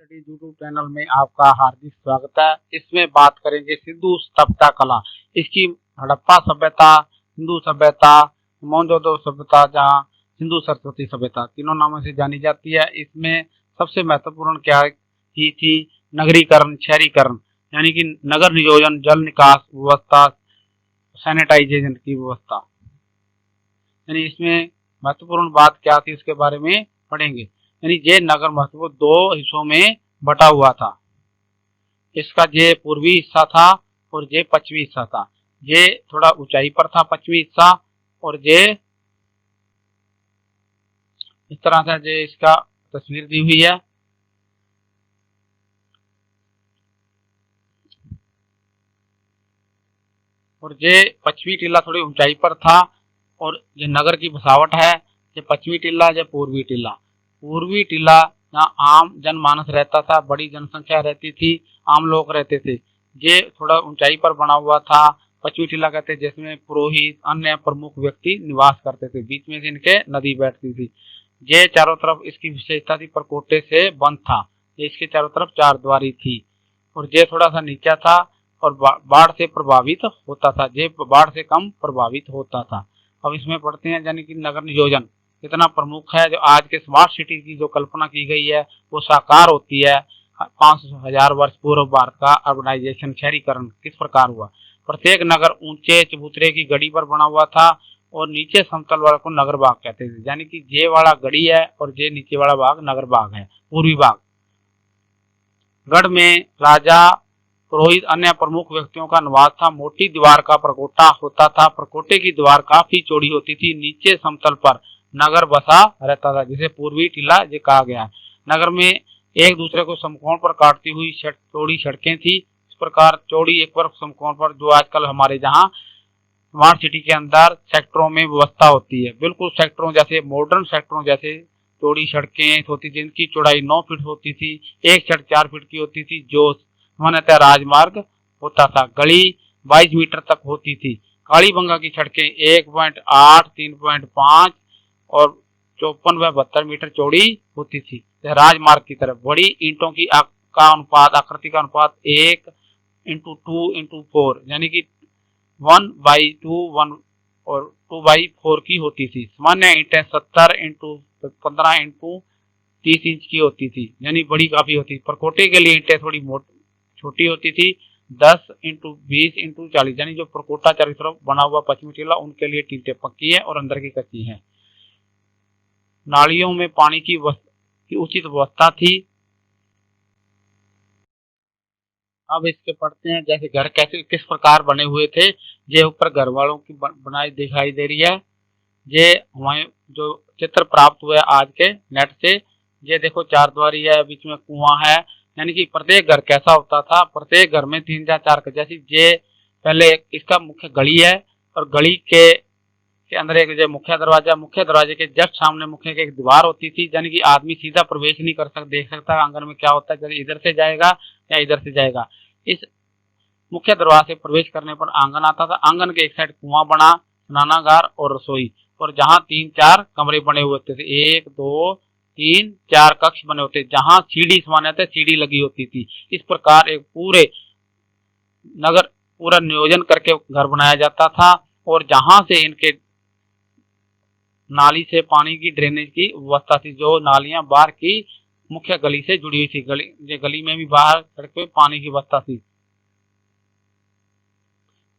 Studies YouTube channel में आपका हार्दिक स्वागत है। इसमें बात करेंगे सिंधु सभ्यता कला। इसकी हड़प्पा सभ्यता, सिंधु सभ्यता, मोहनजोदड़ो सभ्यता, जहाँ सिंधु सरस्वती सभ्यता तीनों नामों से जानी जाती है। इसमें सबसे महत्वपूर्ण क्या की थी? नगरीकरण, शहरीकरण, यानी कि नगर नियोजन, जल निकास व्यवस्था, सैनिटाइजेशन की व्यवस्था। यानी इसमें महत्वपूर्ण बात क्या थी इसके बारे में पढ़ेंगे। यानी ये नगर महत्वपूर्ण दो हिस्सों में बटा हुआ था। इसका ये पूर्वी हिस्सा था और ये पश्चिमी हिस्सा था। ये थोड़ा ऊंचाई पर था पश्चिमी हिस्सा, और ये इस तरह से ये इसका तस्वीर दी हुई है। और ये पश्चिमी टीला थोड़ी ऊंचाई पर था, और ये नगर की बसावट है। ये पश्चिमी टीला, ये पूर्वी टीला। पूर्वी टीला जहाँ आम जनमानस रहता था, बड़ी जनसंख्या रहती थी, आम लोग रहते थे। ये थोड़ा ऊंचाई पर बना हुआ था। पश्चिमी टीला कहते जिसमें पुरोहित, अन्य प्रमुख व्यक्ति निवास करते थे। बीच में से इनके नदी बैठती थी। ये चारों तरफ इसकी विशेषता थी, परकोटे से बंद था। ये इसके चारों तरफ चार द्वारी थी, और ये थोड़ा सा नीचा था और बाढ़ से प्रभावित होता था। ये बाढ़ से कम प्रभावित होता था। अब इसमें पढ़ते हैं, यानी कि नगर नियोजन कितना प्रमुख है। जो आज के स्मार्ट सिटी की जो कल्पना की गई है वो साकार होती है। 5,000 वर्ष पूर्व भारत का अर्बनाइजेशन, शहरीकरण किस प्रकार हुआ। प्रत्येक नगर ऊंचे चबूतरे की गड़ी पर बना हुआ था, और नीचे समतल वाले को नगर भाग कहते थे। यानी कि ये वाला गड़ी है और ये नीचे वाला भाग नगर भाग है, पूर्वी भाग। गढ़ में राजा, पुरोहित, अन्य प्रमुख व्यक्तियों का निवास था। मोटी दीवार का प्रकोटा होता था। प्रकोटे की दीवार काफी चौड़ी होती थी। नीचे समतल पर नगर बसा रहता था, जिसे पूर्वी टीला ये कहा गया है। नगर में एक दूसरे को समकोण पर काटती हुई चौड़ी सड़कें थी। इस प्रकार चौड़ी एक वर्ग समकोण पर, जो आजकल हमारे जहाँ स्मार्ट सिटी के अंदर सेक्टरों में व्यवस्था होती है, बिल्कुल सेक्टरों जैसे, मॉडर्न सेक्टरों जैसे चौड़ी सड़कें होती, जिनकी चौड़ाई 9 फीट होती थी। एक सड़क 4 फीट की होती थी, जो सामान्यतः राजमार्ग होता था। गली 22 मीटर तक होती थी। कालीबंगा की सड़कें 1.8, 3.5 और 54 व 72 मीटर चौड़ी होती थी। राजमार्ग की तरफ बड़ी ईंटों की का अनुपात, आकृति का अनुपात 1:2:4, यानी कि 1/2, 1 और 2/4 की होती थी। सामान्य ईंटें 70x15x30 इंच की होती थी, यानी बड़ी काफी होती। परकोटे के लिए ईंटें थोड़ी छोटी होती थी, 10x20x40, यानी जो परकोटा चारों तरफ बना हुआ पश्चिमी टीला, उनके लिए ईंटें पक्की है और अंदर की कच्ची है। नालियों में पानी की उचित व्यवस्था थी। अब इसके पढ़ते हैं, जैसे घर कैसे किस प्रकार बने हुए थे। ये ऊपर घर वालों की बनाई दिखाई दे रही है। ये हमें जो चित्र प्राप्त हुआ है आज के नेट से, ये देखो 4 द्वारी है, बीच में कुआं है। यानी कि प्रत्येक घर कैसा होता था, प्रत्येक घर में 3 या 4 जैसी, ये पहले इसका मुख्य गली है, और गली के अंदर एक जो मुख्य दरवाजे के जस्ट सामने मुख्य की एक दीवार होती थी। यानी कि आदमी सीधा प्रवेश नहीं कर सकता, देख सकता आंगन में क्या होता है, जैसे इधर से जाएगा या इधर से जाएगा। इस मुख्य दरवाजे से प्रवेश करने पर आंगन आता था। आंगन के एक साइड कुआं बना, स्नानागार और रसोई, और जहाँ 3-4 कमरे बने हुए थे। 1, 2, 3, 4 कक्ष बने होते, जहाँ सीढ़ी सामान्यतः सीढ़ी लगी होती थी। इस प्रकार एक पूरे नगर पूरा नियोजन करके घर बनाया जाता था, और जहाँ से इनके नाली से पानी की ड्रेनेज की व्यवस्था थी। जो नालियां बाहर की मुख्य गली से जुड़ी हुई थी, गली में भी बाहर सड़क पे पानी की व्यवस्था थी।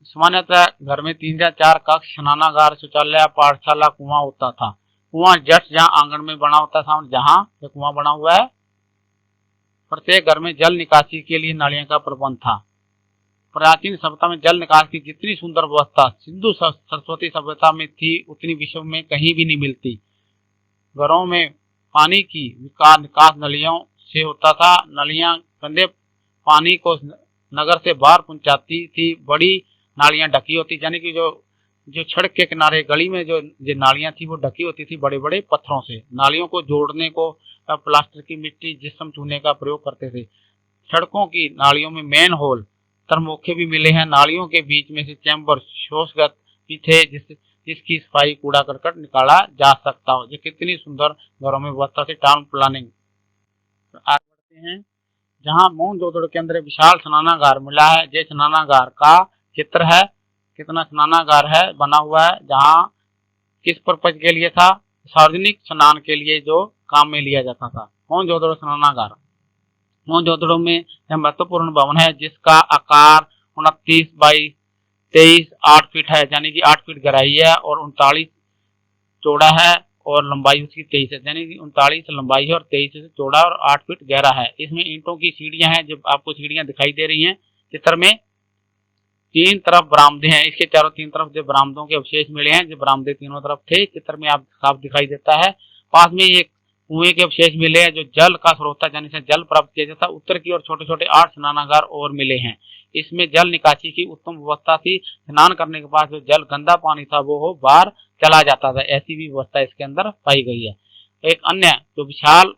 सामान्यतः घर में 3 या 4 कक्ष, स्नानागार, शौचालय, पाठशाला, कुआं होता था। कुआं जस्ट जहाँ आंगन में बना होता था, जहाँ कुआं बना हुआ है। प्रत्येक घर में जल निकासी के लिए नालियों का प्रबंध था। प्राचीन सभ्यता में जल निकास की जितनी सुंदर व्यवस्था सिंधु सरस्वती सभ्यता में थी, उतनी विश्व में कहीं भी नहीं मिलती। घरों में पानी की निकास नलियों से होता था। नलियां गंदे पानी को नगर से बाहर पहुंचाती थी। बड़ी नालियां ढकी होती, यानी कि जो सड़क के किनारे गली में जो नालियां थी वो ढकी होती थी बड़े बड़े पत्थरों से। नालियों को जोड़ने को प्लास्टर की मिट्टी, जिस्म चूने का प्रयोग करते थे। सड़कों की नालियों में मेन होल, तरमोखे भी मिले हैं। नालियों के बीच में से चैम्बर, शोषगत भी थे, जिसकी सफाई कूड़ा करकट निकाला जा सकता हो। ये कितनी सुंदर घरों में व्यवस्था थी, टाउन प्लानिंग। आगे बढ़ते हैं, जहाँ मोहनजोदड़ो के अंदर विशाल स्नानागार मिला है। ये स्नानागार का चित्र है, कितना स्नानागार है बना हुआ है, जहाँ किस पर्पज के लिए था, सार्वजनिक स्नान के लिए जो काम में लिया जाता था। मोहनजोदड़ो स्नानागार मोहनजोदड़ो में यह महत्वपूर्ण भवन है जिसका आकार 29 बाई 23 8 फीट है, यानी कि 8 फीट गहराई है और 39 चौड़ा है और लंबाई उसकी 23 है, यानी कि 39 लंबाई है और 23 चौड़ा और 8 फीट गहरा है। इसमें ईंटों की सीढ़ियां हैं, जब आपको सीढ़ियां दिखाई दे रही हैं चित्र में। तीन तरफ बरामदे हैं, इसके चारों तीन तरफ जो बरामदों के अवशेष मिले हैं, जो बरामदे तीनों तरफ थे, चित्र में आप साफ दिखाई देता है। पास में एक कुएं के अवशेष मिले हैं जो जल का स्रोत था, यानी से जल प्राप्त किया जाता। उत्तर की ओर छोटे छोटे 8 स्नानागार और मिले हैं। इसमें जल निकासी की उत्तम व्यवस्था थी। स्नान करने के बाद जो जल गंदा पानी था वो बाहर चला जाता था, ऐसी भी व्यवस्था इसके अंदर पाई गई है। एक अन्य जो विशाल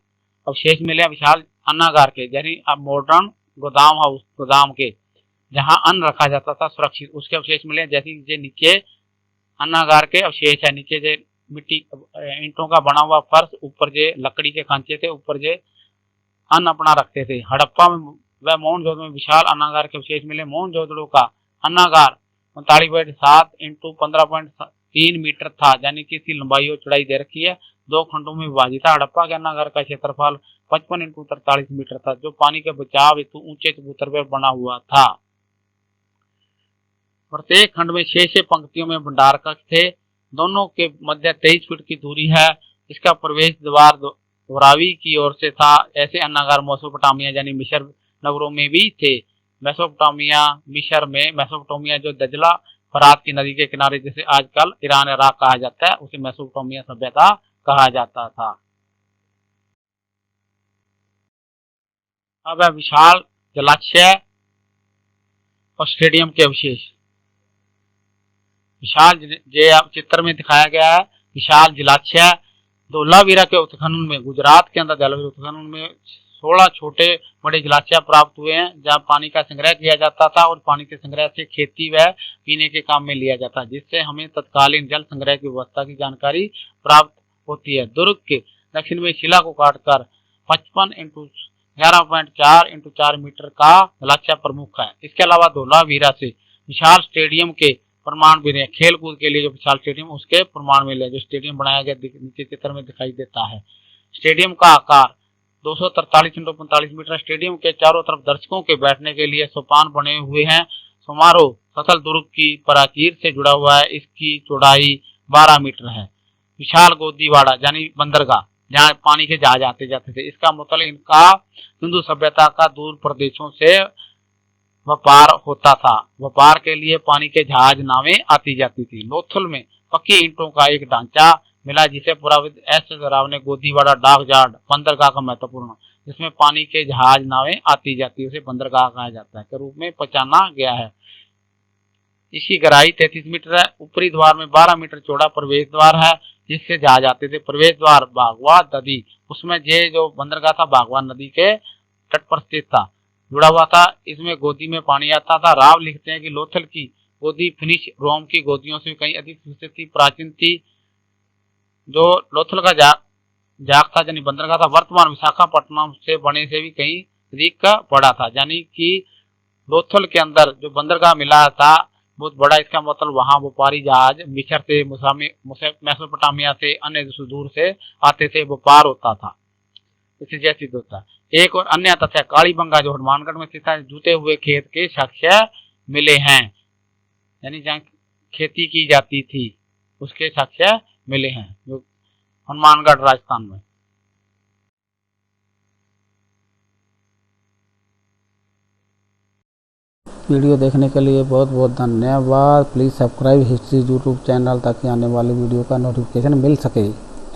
अवशेष मिले हैं विशाल अन्नागार के, यानी अब मॉडर्न गोदाम हाउस, गोदाम के जहां अन्न रखा जाता था सुरक्षित, उसके अवशेष मिले। जैसे नीचे अन्नागार के अवशेष है, नीचे जो मिट्टी ईंटों का बना हुआ फर्श, ऊपर जो लकड़ी के खांचे थे, ऊपर जो अन्न अपना रखते थे। हड़प्पा में व मोहनजोदड़ो में विशाल अन्नागार के अवशेष मिले। मोहनजोदड़ो का अन्नागार 39.7 इंटू 15.3 मीटर था, यानी कि इसकी लंबाई और चौड़ाई दे रखी है। 2 खंडों में विभाजित था। हड़प्पा के अन्नागार का क्षेत्रफल 55 इंटू 43 मीटर था, जो पानी के बचाव हेतु ऊंचे चबूतर पर बना हुआ था। प्रत्येक खंड में 6 पंक्तियों में भंडार कक्ष थे। दोनों के मध्य 23 फीट की दूरी है। इसका प्रवेश द्वार धोरावी की ओर से था। ऐसे अन्नागार मेसोपोटामिया यानी मिस्र नगरों में भी थे। मेसोपोटामिया मिस्र में, मेसोपोटामिया जो दजला फरात की नदी के किनारे, जैसे आजकल ईरान इराक कहा जाता है, उसे मेसोपोटामिया सभ्यता कहा जाता था। अब है विशाल जलाशय और स्टेडियम के अवशेष। विशाल जे चित्र में दिखाया गया है विशाल जलाशय धोलावीरा के उत्खनन में, गुजरात के अंदर धोलावीरा उत्खनन में 16 छोटे बड़े जलाशय प्राप्त हुए हैं, जहां पानी का संग्रह किया जाता था और पानी के संग्रह से खेती व पीने के काम में लिया जाता, जिससे हमें तत्कालीन जल संग्रह की व्यवस्था की जानकारी प्राप्त होती है। दुर्ग के दक्षिण में शिला को काटकर 55 इंटू 11.4 इंटू 4 मीटर का जलाशय प्रमुख है। इसके अलावा धोलावीरा से विशाल स्टेडियम के प्रमाण भी रहे। खेल कूद के लिए जो विशाल स्टेडियम, उसके प्रमाण मिले। जो स्टेडियम बनाया गया नीचे चित्र में दिखाई देता है। स्टेडियम का आकार 243 इंटू 45 मीटर। स्टेडियम के चारों तरफ दर्शकों के बैठने के लिए सोपान बने हुए हैं। समारोह स्थल दुर्ग की प्राचीर से जुड़ा हुआ है। इसकी चौड़ाई 12 मीटर है। विशाल गोदीवाड़ा यानी बंदरगाह, जहाँ पानी के जहाज आते जाते थे। इसका मतलब इनका हिंदू सभ्यता का दूर प्रदेशों से व्यापार होता था। व्यापार के लिए पानी के जहाज नावें आती जाती थी। लोथल में पक्की ईंटों का एक ढांचा मिला, जिसे पुराविद एस राव ने गोदीवाड़ा डाक यार्ड बंदरगाह का महत्वपूर्ण, जिसमें पानी के जहाज नावें आती जाती है, उसे बंदरगाह कहा जाता है, के रूप में पहचाना गया है। इसकी गहराई 33 मीटर है। ऊपरी द्वार में 12 मीटर चौड़ा प्रवेश द्वार है, जिससे जहाज आते थे। प्रवेश द्वार बागवा नदी, उसमें ये जो बंदरगाह था बागवा नदी के तट पर स्थित था, जुड़ा हुआ था। इसमें गोदी में पानी आता था। राव लिखते हैं कि लोथल की गोदी फिनिश रोम की गोदियों से कहीं अधिक विकसित थी, प्राचीन थी। जो लोथल का जाग था यानी बंदरगाह था, वर्तमान विशाखापट्टनम से बने से भी कहीं अधिक का बड़ा था। यानी कि लोथल के अंदर जो बंदरगाह मिला था बहुत बड़ा। इसका मतलब वहां व्यापारी जहाज मिस्र से, मेसोपोटामिया से, अन्य दूर से आते थे, व्यापार होता था। इसे जैसी होता है। एक और अन्य तथ्य, कालीबंगा जो हनुमानगढ़ में स्थित है, जुते हुए खेत के साक्ष्य मिले हैं, यानी जहाँ खेती की जाती थी उसके साक्ष्य मिले हैं, जो हनुमानगढ़ राजस्थान में। वीडियो देखने के लिए बहुत बहुत धन्यवाद। Please subscribe history YouTube channel, ताकि आने वाली वीडियो का नोटिफिकेशन मिल सके।